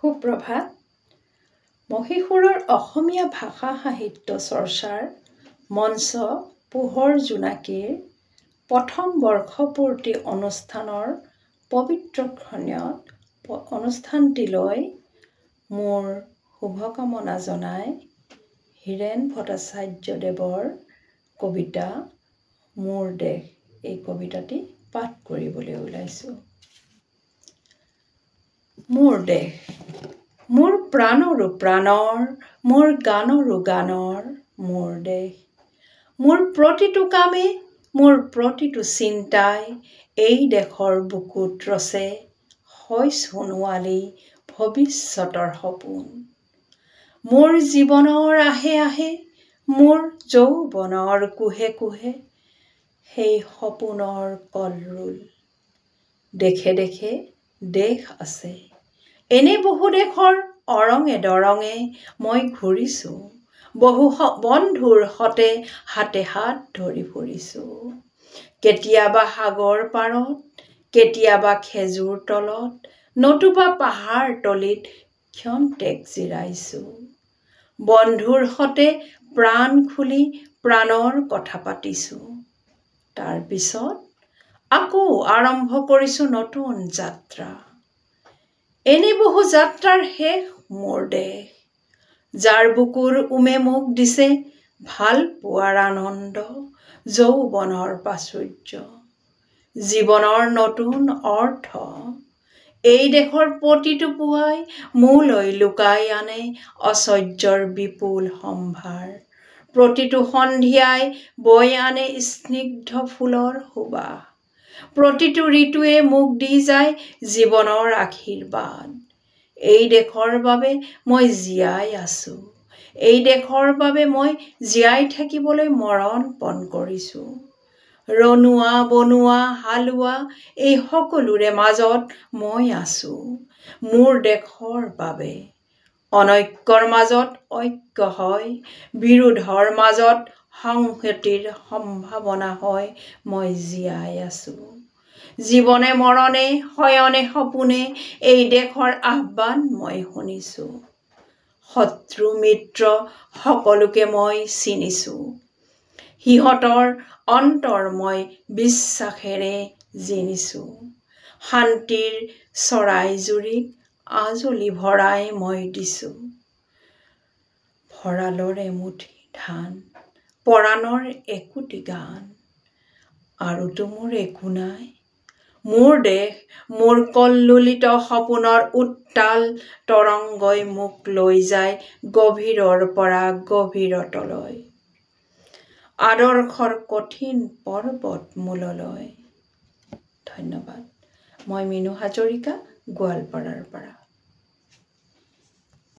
সুপ্ৰভাত। মহীশূৰৰ অসমীয়া ভাষা সাহিত্য চৰ্চাৰ মঞ্চ পোহৰ জোনাকীৰ প্ৰথম বৰ্ষপূৰ্তি অনুষ্ঠানৰ পবিত্ৰক্ষণত অনুষ্ঠানটিলৈ মোৰ শুভকামনা জনাই হীৰেণ ভট্টাচাৰ্যদেৱৰ কবিতা মোৰ দেশ এই কবিতাটি পাঠ কৰিবলৈ ওলাইছোঁ। মোৰ দেশ, মোৰ প্ৰাণৰো প্ৰাণৰ, মোৰ গানৰো গানৰ, মোৰ দেশ। মোৰ প্ৰতিটো কামে, মোৰ প্ৰতিটো চিন্তাই এই দেশৰ বুকুত ৰচে হয় সোণোৱালী ভৱিষ্যতৰ সপোন। মোৰ জীৱনৰ আহে আহে, মোৰ যৌৱনৰ কোহে কোহে, সেই সপোনৰ কলৰোল। দেশে দেশে দেশ আছে, এনে বহু দেশৰ অৰঙে দৰঙে মই ঘূৰিছোঁ, বহু বন্ধুৰ সতে হাতে হাত ধৰি ফুৰিছোঁ। কেতিয়াবা সাগৰ পাৰত, কেতিয়াবা খেজুৰ তলত, নতুবা পাহাৰ তলিত ক্ষন্তেক জিৰাইছোঁ। বন্ধুৰ সতে প্ৰাণ খুলি প্ৰাণৰ কথা পাতিছোঁ। তাৰ পিছত আকৌ আৰম্ভ কৰিছোঁ নতুন যাত্ৰা। এনে বহু যাত্ৰাৰ শেষ মোৰ দেশ, যাৰ বুকুৰ উমে মোক দিছে ভাল পোৱাৰ আনন্দ, যৌৱনৰ প্ৰাচুৰ্য, জীৱনৰ নতুন অৰ্থ। এই দেশৰ প্ৰতিটো পুৱাই মোলৈ লুকাই আনে ঐশ্বৰ্যৰ বিপুল সম্ভাৰ। প্ৰতিটো সন্ধিয়াই বৈ আনে স্নিগ্ধ ফুলৰ সুবাস। প্ৰতিটো ঋতুৱে মোক দি যায় জীৱনৰ আশীৰ্বাদ। এই দেশৰ বাবে মই জীয়াই আছোঁ, এই দেশৰ বাবে মই জীয়াই থাকিবলৈ মৰণ পণ কৰিছোঁ। ৰনোৱা বনোৱা হালোৱা এই সকলোৰে মাজত মই আছোঁ, মোৰ দেশৰ বাবে। অনৈক্যৰ মাজত ঐক্য হয়, বিৰোধৰ মাজত সংহতিৰ সম্ভাৱনা হয় মই জীয়াই আছোঁ। জীৱনে মৰণে শয়নে সপোনে এই দেশৰ আহ্বান মই শুনিছোঁ। শত্ৰু মিত্ৰ সকলোকে মই চিনিছোঁ, সিহঁতৰ অন্তৰ মই বিশ্বাসেৰে জিনিছোঁ। শান্তিৰ চৰাইজুৰিক আজলি ভৰাই মই দিছোঁ। ভঁৰালৰ এমুঠি ধান, পৰাণৰ একোটি গান, আৰুতো মোৰ একো নাই। মোৰ দেশ, মোৰ কল্লোলিত সপোনৰ উত্তাল তৰংগই মোক লৈ যায় গভীৰৰ পৰা গভীৰতলৈ, আদৰ্শৰ কঠিন পৰ্বত মূললৈ। ধন্যবাদ। মই মিনু হাজৰিকা, গোৱালপাৰাৰ পৰা।